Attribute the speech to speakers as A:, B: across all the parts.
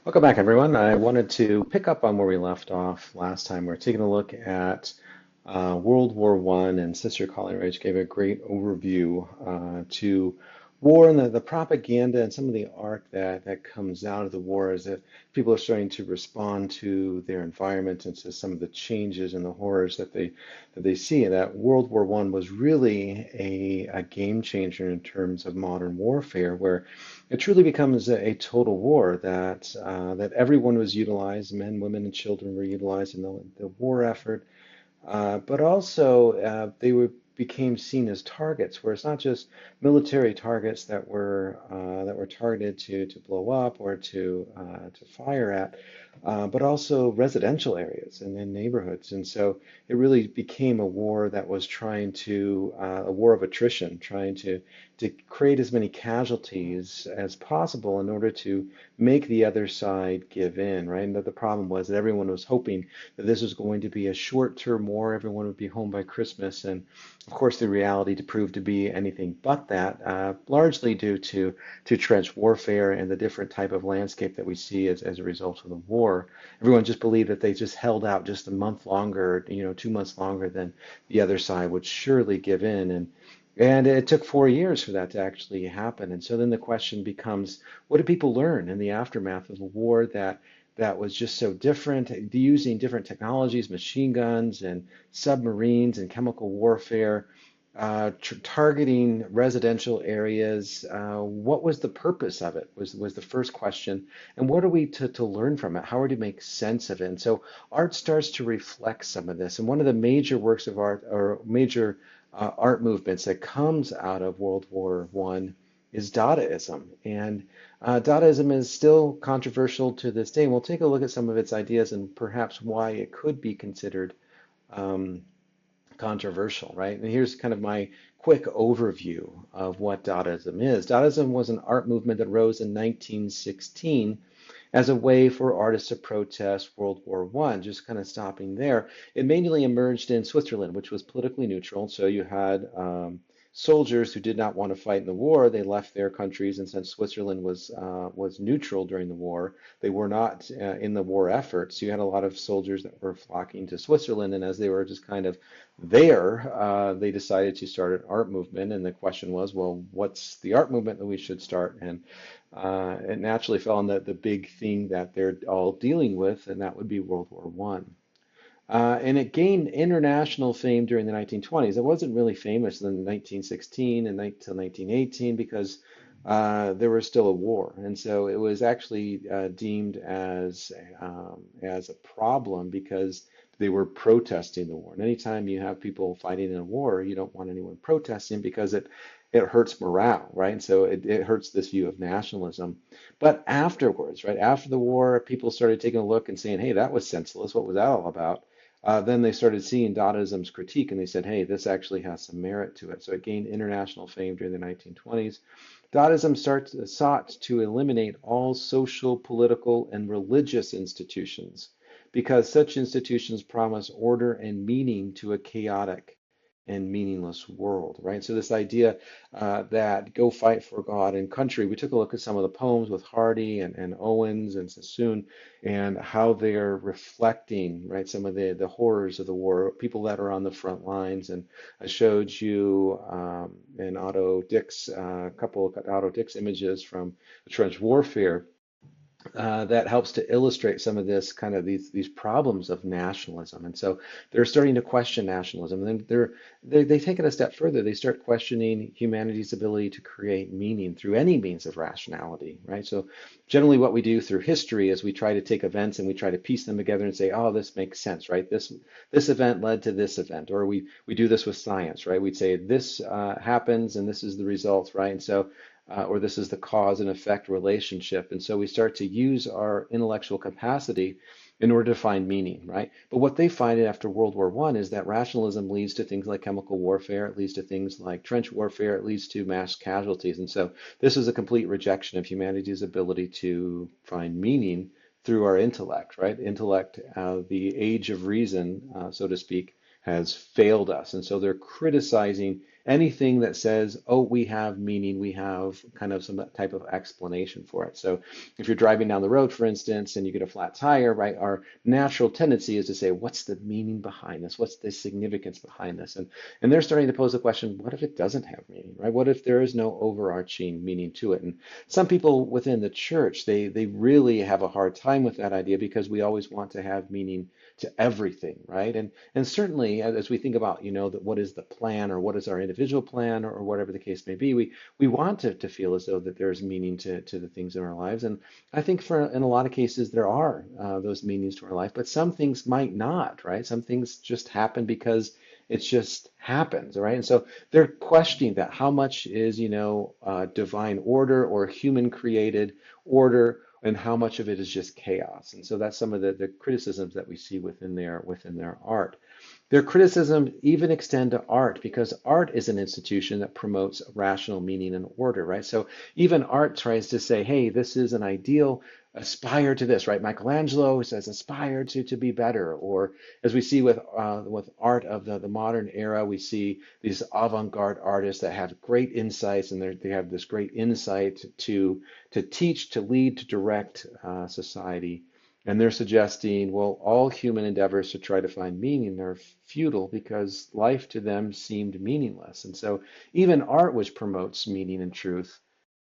A: Welcome back, everyone. I wanted to pick up on where we left off last time. We're taking a look at World War One, and Sister Coleridge gave a great overview to war and the propaganda and some of the art that comes out of the war is that people are starting to respond to their environment and to some of the changes and the horrors that they see. And that World War One was really a game changer in terms of modern warfare, where it truly becomes a total war that everyone was utilized, men, women, and children were utilized in the war effort, but also became seen as targets, where it's not just military targets that were targeted to blow up or to fire at, but also residential areas and in neighborhoods. And so it really became a war that was trying to a war of attrition, trying to create as many casualties as possible in order to make the other side give in, right? And that the problem was that everyone was hoping that this was going to be a short-term war, everyone would be home by Christmas, and of course the reality proved to be anything but that, largely due to trench warfare and the different type of landscape that we see as a result of the war. Everyone just believed that they just held out just a month longer, 2 months longer, than the other side would surely give in, and it took 4 years for that to actually happen. And so then the question becomes, what did people learn in the aftermath of a war that was just so different, using different technologies, machine guns and submarines and chemical warfare, targeting residential areas? What was the purpose of it? Was the first question. And what are we to learn from it? How are we to make sense of it? And so art starts to reflect some of this. And one of the major works of art, or major art movements that comes out of World War One, is Dadaism. And Dadaism is still controversial to this day. And we'll take a look at some of its ideas and perhaps why it could be considered um, controversial, right? And here's kind of my quick overview of what Dadaism is. Dadaism was an art movement that rose in 1916 as a way for artists to protest World War One. Just kind of stopping there. It mainly emerged in Switzerland, which was politically neutral. So you had soldiers who did not want to fight in the war. They left their countries, and since Switzerland was neutral during the war, they were not in the war effort. So you had a lot of soldiers that were flocking to Switzerland, and as they were just kind of there, they decided to start an art movement. And the question was, well, what's the art movement that we should start? And it naturally fell on the big thing that they're all dealing with, and that would be World War One. And it gained international fame during the 1920s. It wasn't really famous in 1916 and until 1918 because there was still a war, and so it was actually deemed as a problem because they were protesting the war. And anytime you have people fighting in a war, you don't want anyone protesting because it hurts morale, right? And so it hurts this view of nationalism. But afterwards, right after the war, people started taking a look and saying, "Hey, that was senseless. What was that all about?" Then they started seeing Dadaism's critique, and they said, "Hey, this actually has some merit to it." So it gained international fame during the 1920s. Dadaism sought to eliminate all social, political, and religious institutions because such institutions promise order and meaning to a chaotic and meaningless world, right? So this idea that go fight for God and country, we took a look at some of the poems with Hardy and Owens and Sassoon and how they're reflecting, right, some of the horrors of the war, people that are on the front lines. And I showed you in Otto Dix, a couple of Otto Dix images from trench warfare that helps to illustrate some of this kind of these problems of nationalism. And so they're starting to question nationalism. And then they take it a step further. They start questioning humanity's ability to create meaning through any means of rationality, right? So generally what we do through history is we try to take events and we try to piece them together and say, oh, this makes sense, right? This event led to this event. Or we do this with science, right? We'd say this happens and this is the result, right? And so or this is the cause and effect relationship. And so we start to use our intellectual capacity in order to find meaning, right? But what they find after World War One is that rationalism leads to things like chemical warfare, it leads to things like trench warfare, it leads to mass casualties. And so this is a complete rejection of humanity's ability to find meaning through our intellect, right? Intellect, the age of reason, so to speak, has failed us. And so they're criticizing anything that says, oh, we have meaning, we have kind of some type of explanation for it. So if you're driving down the road, for instance, and you get a flat tire, right, our natural tendency is to say, what's the meaning behind this? What's the significance behind this? And they're starting to pose the question, what if it doesn't have meaning, right? What if there is no overarching meaning to it? And some people within the church, they really have a hard time with that idea because we always want to have meaning to everything, right? And certainly as we think about, what is the plan or what is our individual plan or whatever the case may be, we want to feel as though that there's meaning to the things in our lives. And I think in a lot of cases there are those meanings to our life, but some things might not, right? Some things just happen because it just happens, right? And so they're questioning that. How much is, divine order or human created order, and how much of it is just chaos? And so that's some of the criticisms that we see within their art. Their criticism even extend to art because art is an institution that promotes rational meaning and order, right? So even art tries to say, hey, this is an ideal, aspire to this, right? Michelangelo says aspire to be better. Or as we see with art of the modern era, we see these avant-garde artists that have great insights, and they have this great insight to teach, to lead, to direct society. And they're suggesting, well, all human endeavors to try to find meaning are futile because life to them seemed meaningless. And so even art, which promotes meaning and truth,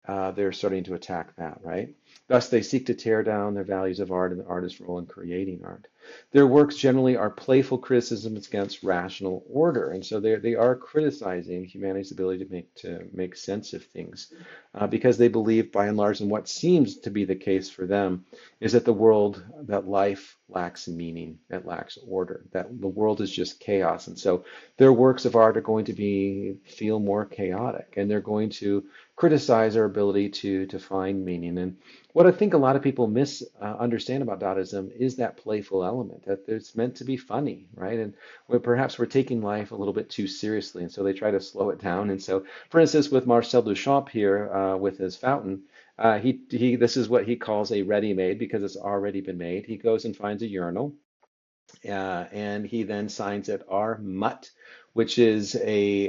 A: they're starting to attack that, right? Thus, they seek to tear down their values of art and the artist's role in creating art. Their works generally are playful criticisms against rational order, and so they are criticizing humanity's ability to make sense of things, because they believe, by and large, and what seems to be the case for them, is that life lacks meaning, it lacks order, that the world is just chaos, and so their works of art are going to feel more chaotic, and they're going to criticize our ability to find meaning. And what I think a lot of people misunderstand about Dadaism is that playful element, that it's meant to be funny, right? And perhaps we're taking life a little bit too seriously, and so they try to slow it down. And so, for instance, with Marcel Duchamp here, with his fountain, he this is what he calls a ready-made because it's already been made. He goes and finds a urinal, and he then signs it R. Mutt, which is a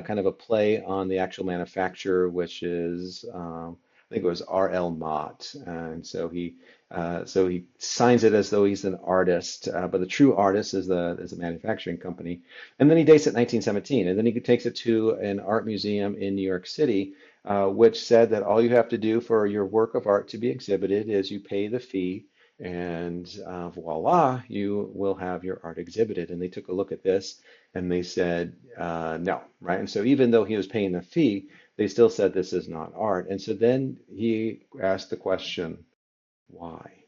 A: kind of a play on the actual manufacturer, which is I think it was R.L. Mott, and so he signs it as though he's an artist, but the true artist is a manufacturing company. And then he dates it 1917, and then he takes it to an art museum in New York City, which said that all you have to do for your work of art to be exhibited is you pay the fee, and voila, you will have your art exhibited. And they took a look at this and they said no, right? And so even though he was paying the fee, they still said this is not art. And so then he asked the question, why?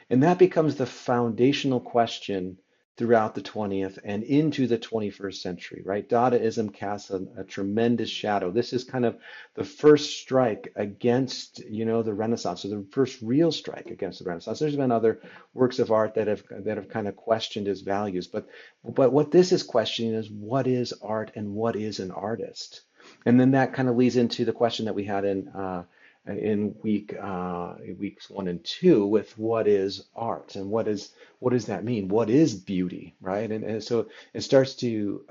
A: And that becomes the foundational question throughout the 20th and into the 21st century, right? Dadaism casts a tremendous shadow. This is kind of the first strike against, the Renaissance, or the first real strike against the Renaissance. There's been other works of art that have kind of questioned its values, but what this is questioning is what is art and what is an artist? And then that kind of leads into the question that we had in weeks 1 and 2 with what is art and what does that mean? What is beauty, right? And so it starts to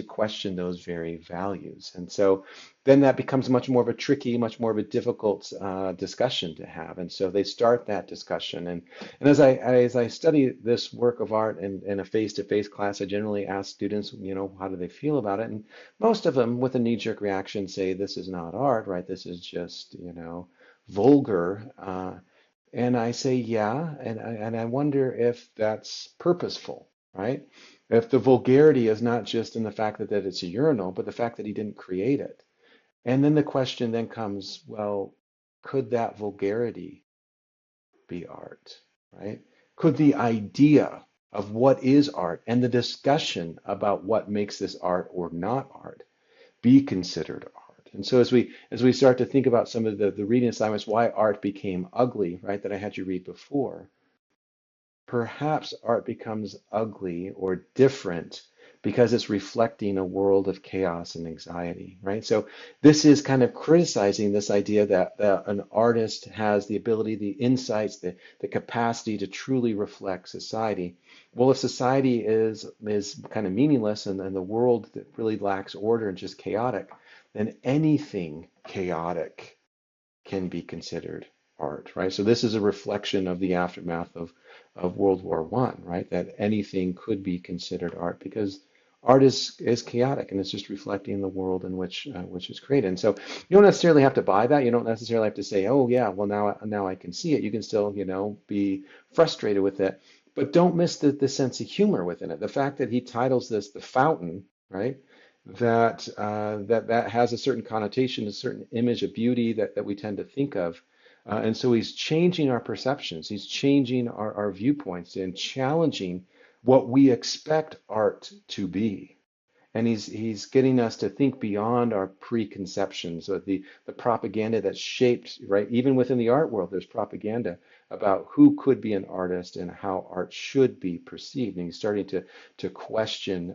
A: question those very values. And so then that becomes much more of a tricky, much more of a difficult discussion to have. And so they start that discussion. And as I study this work of art in a face-to-face class, I generally ask students, how do they feel about it? And most of them, with a knee-jerk reaction, say this is not art, right? This is just, vulgar. And I say, yeah, and I wonder if that's purposeful, right? If the vulgarity is not just in the fact that it's a urinal, but the fact that he didn't create it. And then the question then comes, well, could that vulgarity be art, right? Could the idea of what is art and the discussion about what makes this art or not art be considered art? And so as we start to think about some of the reading assignments, why art became ugly, right, that I had you read before, perhaps art becomes ugly or different because it's reflecting a world of chaos and anxiety, right? So this is kind of criticizing this idea that an artist has the ability, the insights, the capacity to truly reflect society. Well, if society is kind of meaningless and the world that really lacks order and just chaotic, then anything chaotic can be considered art, right? So this is a reflection of the aftermath of World War One, right? That anything could be considered art because art is chaotic and it's just reflecting the world in which it's created. And so you don't necessarily have to buy that. You don't necessarily have to say, oh yeah, well now I can see it. You can still, be frustrated with it, but don't miss the sense of humor within it. The fact that he titles this The Fountain, right? That has a certain connotation, a certain image of beauty that we tend to think of. And so he's changing our perceptions. He's changing our viewpoints and challenging what we expect art to be. And he's getting us to think beyond our preconceptions or the propaganda that's shaped, right? Even within the art world, there's propaganda about who could be an artist and how art should be perceived. And he's starting to question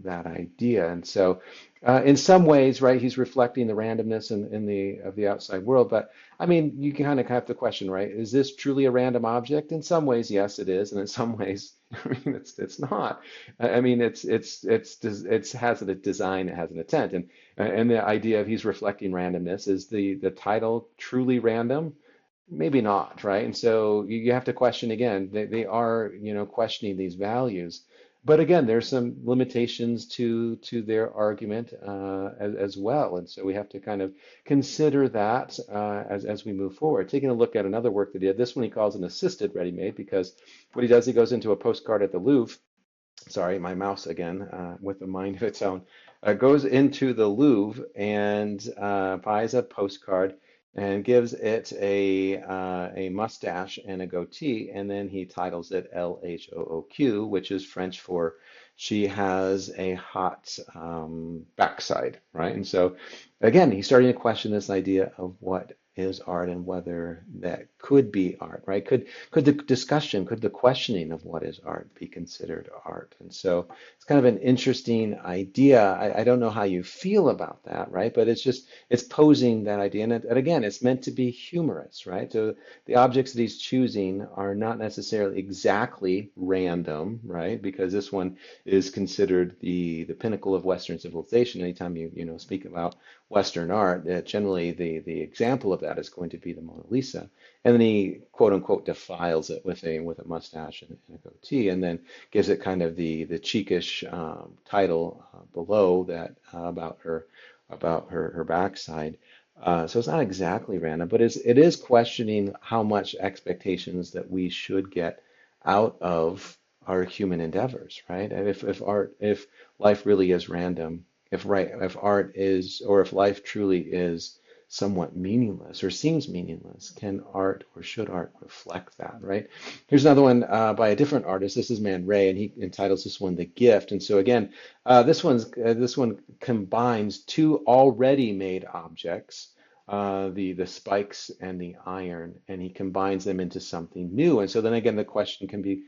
A: that idea. And so, in some ways, right, he's reflecting the randomness in the of the outside world. But I mean, you kind of have the question, right? Is this truly a random object? In some ways, yes, it is, and in some ways, I mean, it's not. I mean, it's has a design, it has an intent, and the idea of he's reflecting randomness is the title truly random? Maybe not, right? And so you have to question again. They are, questioning these values, but again, there's some limitations to their argument as well, and so we have to kind of consider that as we move forward. Taking a look at another work that he did. This one he calls an assisted ready-made because what he does, he goes into a postcard at the Louvre. Sorry, my mouse again, with a mind of its own, goes into the Louvre and buys a postcard and gives it a mustache and a goatee, and then he titles it LHOOQ, which is French for she has a hot backside, right? And so again, he's starting to question this idea of what is art and whether that could be art, right? Could the discussion, could the questioning of what is art be considered art? And so it's kind of an interesting idea. I don't know how you feel about that, right? But it's posing that idea. And again, it's meant to be humorous, right? So the objects that he's choosing are not necessarily exactly random, right? Because this one is considered the pinnacle of Western civilization. Anytime you speak about Western art, generally the example of that is going to be the Mona Lisa. And then he quote unquote defiles it with a mustache and a goatee, and then gives it kind of the cheekish title below that about her backside. So it's not exactly random, but it is questioning how much expectations that we should get out of our human endeavors, right? And if life really is random, if art is, or if life truly is somewhat meaningless or seems meaningless, can art or should art reflect that, right? Here's another one by a different artist. This is Man Ray, and he entitles this one "The Gift." And so again, this one combines two already made objects, the spikes and the iron, and he combines them into something new. And so then again, the question can be,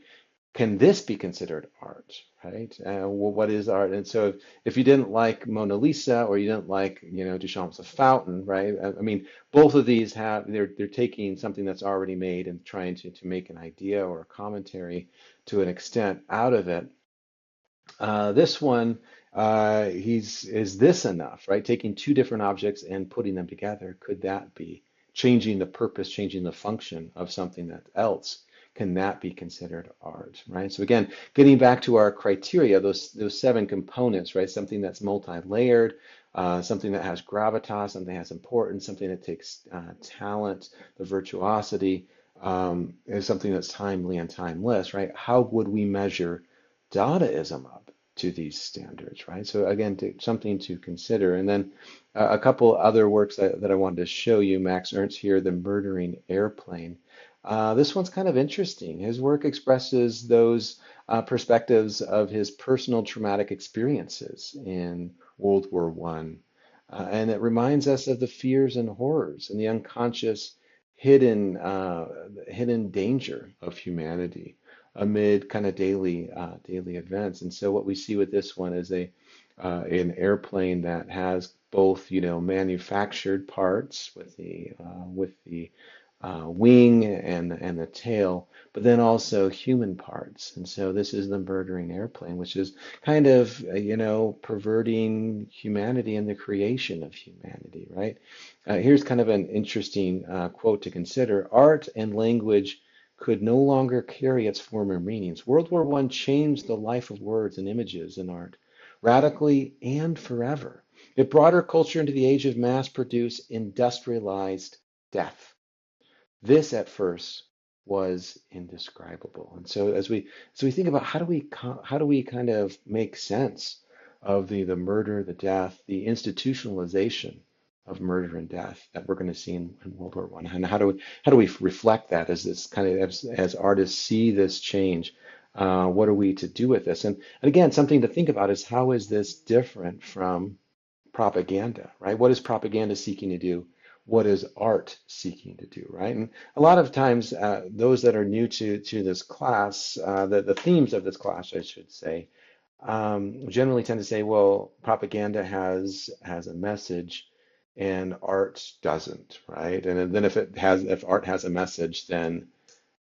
A: can this be considered art, right? Well, what is art? And so if you didn't like Mona Lisa or you didn't like, Duchamp's A Fountain, right? I mean, both of these they're taking something that's already made and trying to make an idea or a commentary to an extent out of it. This one, is this enough, right? Taking two different objects and putting them together, could that be changing the purpose, changing the function of something that else? Can that be considered art, right? So again, getting back to our criteria, those seven components, right? Something that's multi-layered, something that has gravitas, something that has importance, something that takes talent, the virtuosity, is something that's timely and timeless, right? How would we measure Dadaism up to these standards, right? So again, something to consider. And then a couple other works that I wanted to show you. Max Ernst here, The Murdering Airplane. This one's kind of interesting. His work expresses those perspectives of his personal traumatic experiences in World War One, and it reminds us of the fears and horrors and the unconscious, hidden danger of humanity. amid kind of daily events. And so what we see with this one is a an airplane that has both, manufactured parts with the wing and the tail, but then also human parts. And so this is the murdering airplane, which is kind of, perverting humanity and the creation of humanity, right? Here's kind of an interesting quote to consider. Art and language could no longer carry its former meanings. World War I changed the life of words and images in art radically and forever. It brought our culture into the age of mass-produced, industrialized death. This at first was indescribable. And so as we think about how do we kind of make sense of the murder, the death, the institutionalization of murder and death that we're going to see in World War I, and how do we reflect that as this kind of as artists see this change? What are we to do with this? And again, something to think about is how is this different from propaganda, right? What is propaganda seeking to do? What is art seeking to do, right? And a lot of times, those that are new to this class, the themes of this class, I should say, generally tend to say, well, propaganda has a message, and art doesn't, right? And then if art has a message, then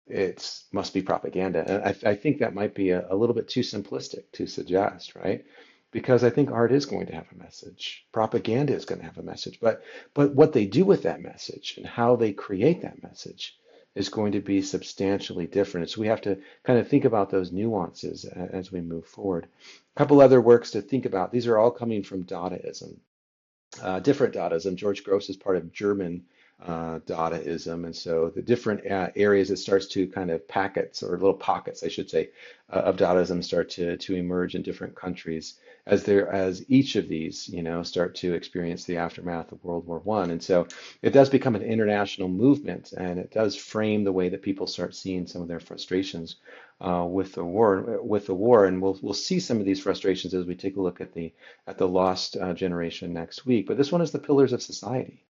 A: it must be propaganda. And I think that might be a little bit too simplistic to suggest, right? Because I think art is going to have a message. Propaganda is going to have a message. But what they do with that message and how they create that message is going to be substantially different. So we have to kind of think about those nuances as we move forward. A couple other works to think about. These are all coming from Dadaism, different Dadaism. George Gross is part of German Dadaism, and so the different areas it starts to kind of packets or little pockets, I should say, of Dadaism start to emerge in different countries as each of these, start to experience the aftermath of World War I. And so it does become an international movement, and it does frame the way that people start seeing some of their frustrations with the war, and we'll see some of these frustrations as we take a look at the lost generation next week. But this one is the pillars of society.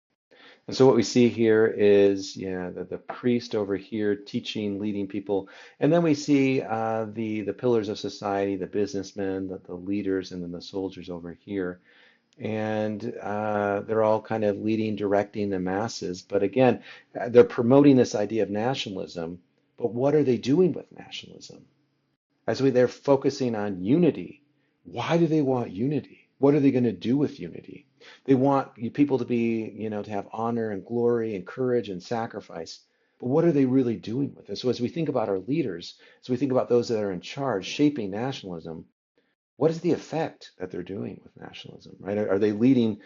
A: And so what we see here is, the priest over here teaching, leading people, and then we see the pillars of society, the businessmen, the leaders, and then the soldiers over here. And they're all kind of leading, directing the masses. But again, they're promoting this idea of nationalism. But what are they doing with nationalism? They're focusing on unity. Why do they want unity? What are they going to do with unity? They want people to be, to have honor and glory and courage and sacrifice. But what are they really doing with it? So as we think about our leaders, as we think about those that are in charge shaping nationalism, what is the effect that they're doing with nationalism, right? Are they leading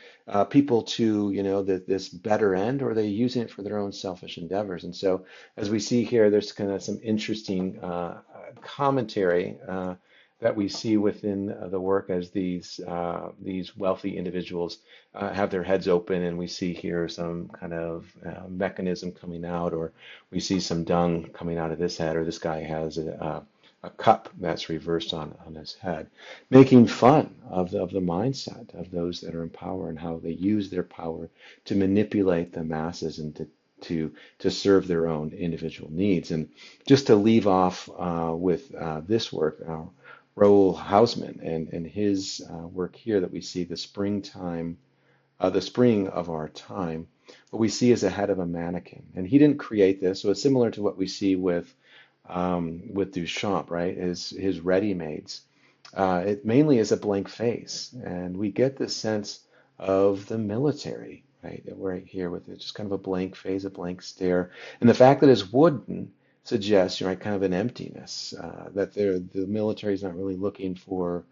A: people to, this better end, or are they using it for their own selfish endeavors? And so, as we see here, there's kind of some interesting commentary that we see within the work as these wealthy individuals have their heads open, and we see here some kind of mechanism coming out, or we see some dung coming out of this head, or this guy has a cup that's reversed on his head, making fun of the mindset of those that are in power and how they use their power to manipulate the masses and to serve their own individual needs. And just to leave off with this work, Raoul Hausmann and his work here that we see the spring of our time, what we see is a head of a mannequin. And he didn't create this, so it's similar to what we see with Duchamp, right? His ready-mades. It mainly is a blank face, and we get this sense of the military, right? Right here with it, just kind of a blank face, a blank stare, and the fact that it's wooden suggests, right, kind of an emptiness, that the military is not really looking for,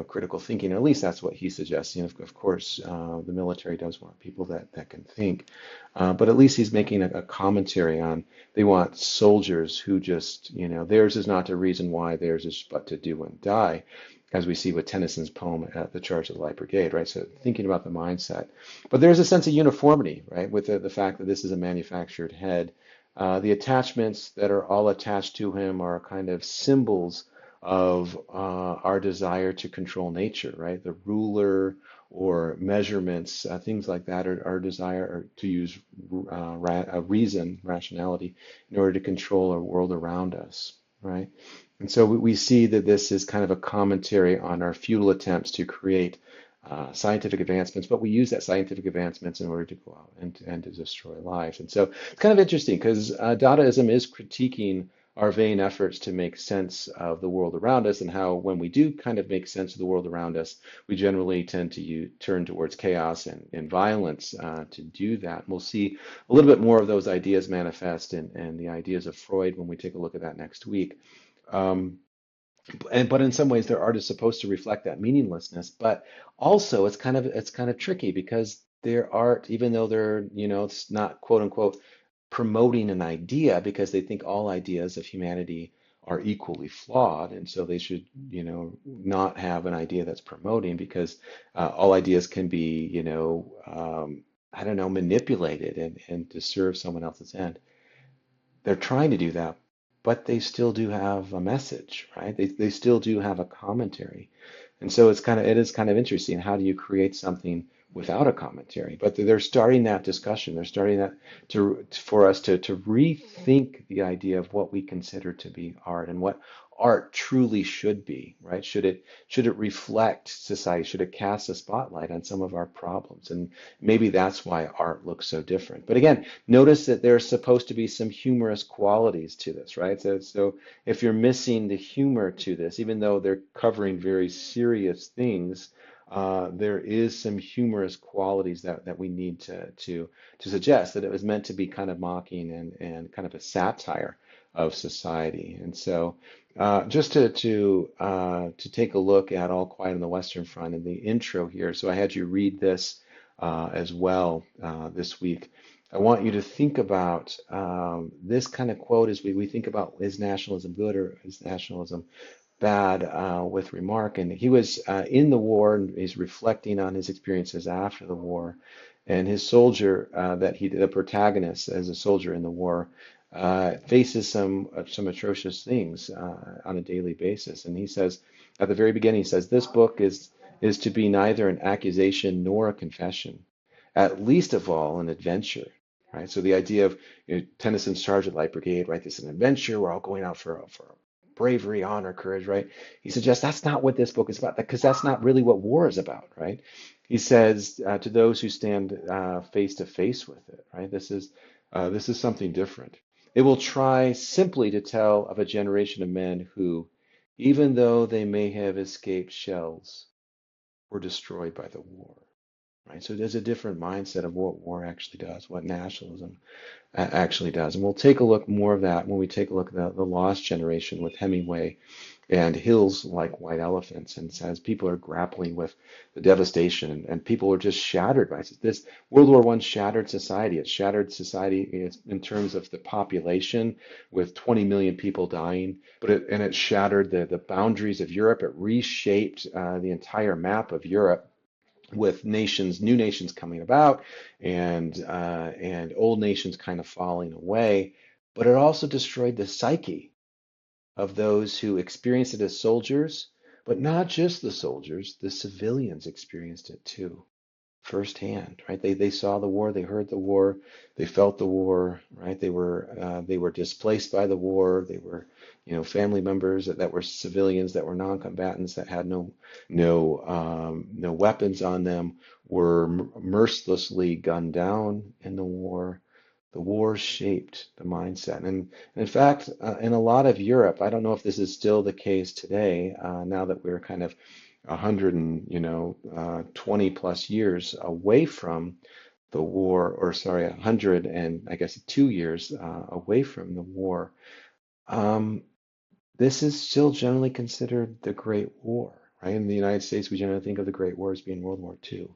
A: critical thinking. Or at least that's what he's suggesting. Of course, the military does want people that can think, but at least he's making a commentary on they want soldiers who just, theirs is not to reason why, theirs is but to do and die, as we see with Tennyson's poem at the Charge of the Light Brigade, right? So thinking about the mindset. But there's a sense of uniformity, right, with the fact that this is a manufactured head. The attachments that are all attached to him are kind of symbols of our desire to control nature, right? The ruler or measurements, things like that, are our desire to use rationality, in order to control our world around us. right? And so we see that this is kind of a commentary on our futile attempts to create scientific advancements, but we use that scientific advancements in order to go out and to destroy lives. And so it's kind of interesting because Dadaism is critiquing our vain efforts to make sense of the world around us and how when we do kind of make sense of the world around us, we generally tend to turn towards chaos and violence to do that. And we'll see a little bit more of those ideas manifest and the ideas of Freud when we take a look at that next week. Um, but in some ways their art is supposed to reflect that meaninglessness, but also it's kind of tricky because their art, even though they're, it's not quote unquote promoting an idea because they think all ideas of humanity are equally flawed, and so they should, not have an idea that's promoting because all ideas can be, I don't know, manipulated and to serve someone else's end. They're trying to do that, but they still do have a message, right? They still do have a commentary. And so it is kind of interesting. How do you create something without a commentary? But they're starting that discussion. They're starting that for us to rethink the idea of what we consider to be art and what art truly should be, right? Should it reflect society? Should it cast a spotlight on some of our problems? And maybe that's why art looks so different. But again, notice that there's supposed to be some humorous qualities to this, right? So if you're missing the humor to this, even though they're covering very serious things, there is some humorous qualities that we need to suggest that it was meant to be kind of mocking and kind of a satire of society. And so just to take a look at All Quiet on the Western Front in the intro here. So I had you read this as well this week. I want you to think about this kind of quote as we think about, is nationalism good or is nationalism bad, with Remarque. And he was in the war and he's reflecting on his experiences after the war. And his soldier, the protagonist as a soldier in the war, faces some atrocious things on a daily basis. And he says, at the very beginning, he says, this book is to be neither an accusation nor a confession, at least of all an adventure. Right. So the idea of, Tennyson's Charge at Light Brigade, right? This is an adventure. We're all going out for bravery, honor, courage, right? He suggests that's not what this book is about, because that's not really what war is about, right? He says to those who stand face to face with it, right? This is something different. It will try simply to tell of a generation of men who, even though they may have escaped shells, were destroyed by the war. Right? So there's a different mindset of what war actually does, what nationalism actually does. And we'll take a look more of that when we take a look at the Lost Generation with Hemingway and Hills Like White Elephants. And says people are grappling with the devastation and people are just shattered by this. World War I shattered society. It shattered society in terms of the population with 20 million people dying, but it shattered the boundaries of Europe. It reshaped the entire map of Europe with new nations coming about, and old nations kind of falling away. But it also destroyed the psyche of those who experienced it as soldiers, but not just the soldiers, the civilians experienced it too, firsthand, right? They saw the war, they heard the war, they felt the war, right? They were displaced by the war. They were, family members that were civilians, that were non-combatants, that had no weapons on them, were mercilessly gunned down in the war. The war shaped the mindset, and in fact, in a lot of Europe, I don't know if this is still the case today, now that we're kind of 100 and 20 plus years away from the war, or sorry, 100 and I guess 2 years away from the war. Um, this is still generally considered the Great War, right? In the United States, we generally think of the Great War as being World War II.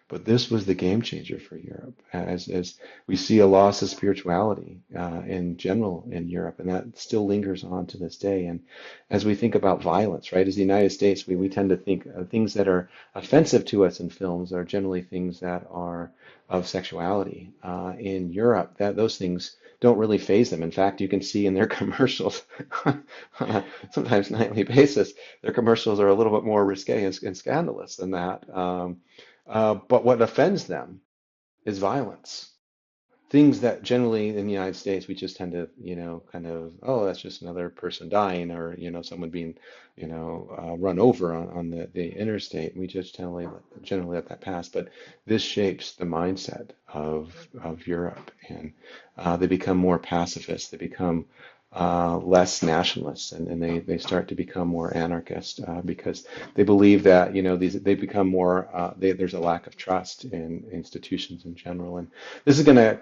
A: But this was the game changer for Europe, as we see a loss of spirituality in general in Europe, and that still lingers on to this day. And as we think about violence, right, as the United States, we tend to think things that are offensive to us in films are generally things that are of sexuality. In Europe, that those things don't really faze them. In fact, you can see in their commercials on a sometimes nightly basis, their commercials are a little bit more risque and scandalous than that. But what offends them is violence. things that generally in the United States we just tend to, kind of, oh, that's just another person dying, or someone being, run over on the interstate. We just generally let that pass. But this shapes the mindset of Europe, and they become more pacifist. They become less nationalists, and they start to become more anarchist because they believe that they become more there's a lack of trust in institutions in general, and this is gonna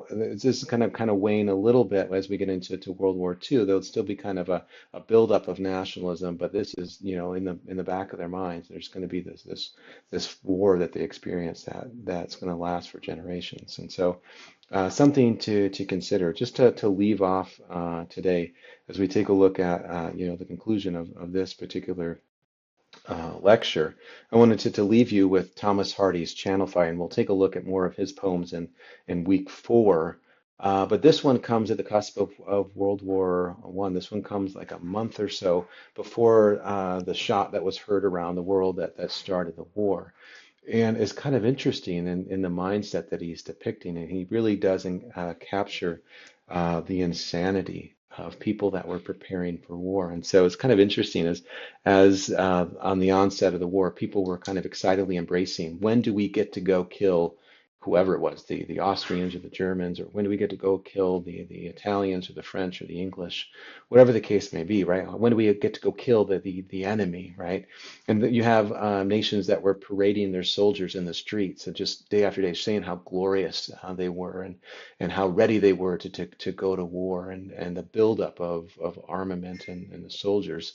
A: this is kind of wane a little bit as we get into World War II. There'll still be kind of a buildup of nationalism, but this is in the back of their minds. There's going to be this war that they experience that's going to last for generations, and so. Something to consider, just to leave off today as we take a look at the conclusion of this particular lecture. I wanted to leave you with Thomas Hardy's Channel Fire, and we'll take a look at more of his poems in week 4. But this one comes at the cusp of World War One. This one comes like a month or so before the shot that was heard around the world that started the war. And it's kind of interesting in the mindset that he's depicting, and he really doesn't capture the insanity of people that were preparing for war. And so it's kind of interesting as on the onset of the war, people were kind of excitedly embracing, when do we get to go kill whoever it was, the Austrians or the Germans, or when do we get to go kill the Italians or the French or the English, whatever the case may be, right? When do we get to go kill the enemy, right? And you have nations that were parading their soldiers in the streets and just day after day saying how glorious they were, and how ready they were to go to war, and the buildup of armament and the soldiers.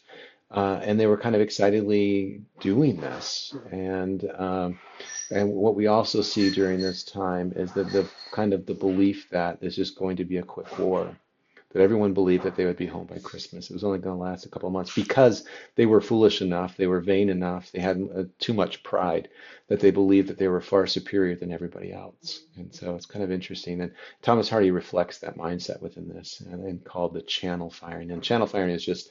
A: And they were kind of excitedly doing this. And what we also see during this time is that the kind of the belief that this is going to be a quick war, that everyone believed that they would be home by Christmas. It was only going to last a couple of months because they were foolish enough, they were vain enough, they had too much pride that they believed that they were far superior than everybody else. And so it's kind of interesting. And Thomas Hardy reflects that mindset within this, and called the channel firing. And channel firing is just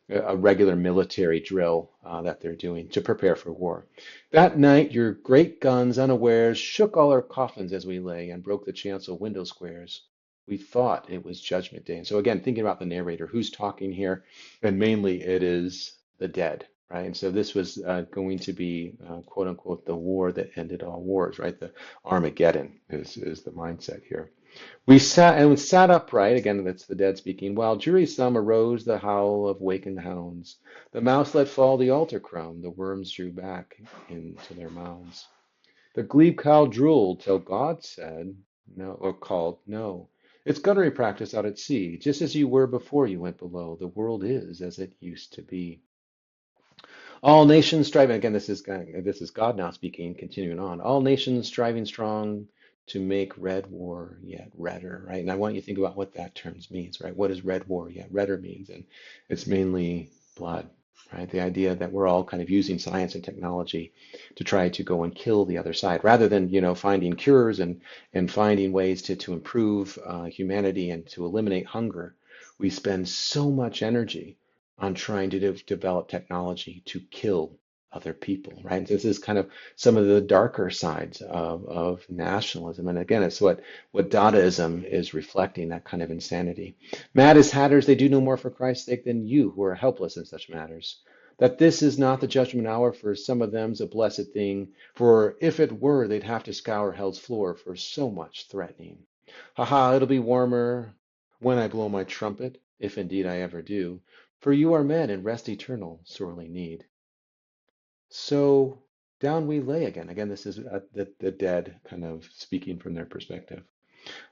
A: a regular military drill that they're doing to prepare for war. That night, your great guns, unawares, shook all our coffins as we lay, and broke the chancel window squares. We thought it was Judgment Day. And so again, thinking about the narrator, who's talking here, and mainly it is the dead, right? And so this was going to be, quote unquote, the war that ended all wars, right? The Armageddon is the mindset here. We sat upright, again, that's the dead speaking, while dreary some arose the howl of wakened hounds. The mouse let fall the altar crumb, the worms drew back into their mounds. The glebe cow drooled till God said, no, or called, no. It's gunnery practice out at sea, just as you were before you went below. The world is as it used to be. All nations striving, again, this is God now speaking, continuing on. All nations striving strong to make red war yet redder, right? And I want you to think about what that term means, right? What does red war yet redder means? And it's mainly blood, right? The idea that we're all kind of using science and technology to try to go and kill the other side, rather than, finding cures and finding ways to improve humanity and to eliminate hunger. We spend so much energy on trying to develop technology to kill other people, right? This is kind of some of the darker sides of nationalism. And again, it's what Dadaism is reflecting, that kind of insanity. Mad as hatters, they do no more for Christ's sake than you who are helpless in such matters. That this is not the judgment hour for some of them's a blessed thing, for if it were, they'd have to scour hell's floor for so much threatening. Ha ha, it'll be warmer when I blow my trumpet, if indeed I ever do, for you are men and rest eternal sorely need. So down we lay again. Again, this is the dead kind of speaking from their perspective.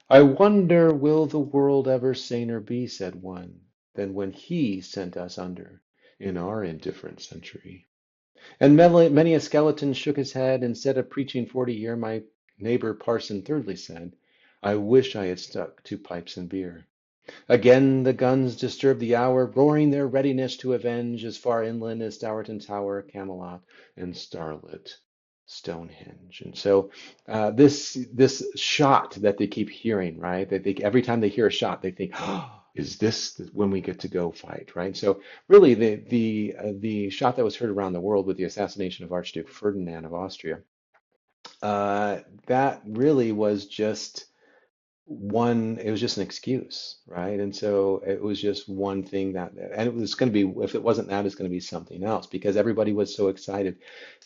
A: I wonder will the world ever saner be, said one, than when he sent us under in our indifferent century. And many a skeleton shook his head, instead of preaching 40 year, my neighbor parson thirdly said, I wish I had stuck to pipes and beer. Again the guns disturb the hour, roaring their readiness to avenge as far inland as Stourton Tower, Camelot, and starlit Stonehenge. And so this shot that they keep hearing, right? That every time they hear a shot, they think, oh, is this when we get to go fight, right? So really, the shot that was heard around the world with the assassination of Archduke Ferdinand of Austria, that really was just it was just an excuse, right? And so it was just one thing and it was going to be, if it wasn't that, it's going to be something else because everybody was so excited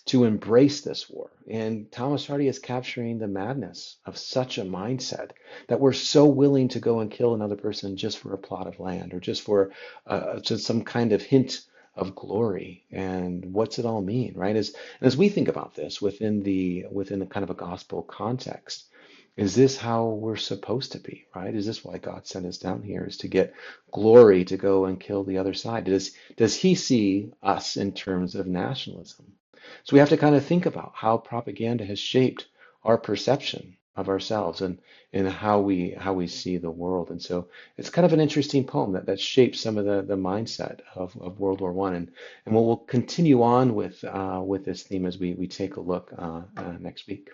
A: to embrace this war. And Thomas Hardy is capturing the madness of such a mindset that we're so willing to go and kill another person just for a plot of land or just some kind of hint of glory. And what's it all mean, right? As we think about this within the kind of a gospel context, is this how we're supposed to be, right? Is this why God sent us down here, is to get glory, to go and kill the other side? Does he see us in terms of nationalism? So we have to kind of think about how propaganda has shaped our perception of ourselves and how we see the world. And so it's kind of an interesting poem that shapes some of the mindset of World War One. And we'll continue on with this theme as we take a look next week.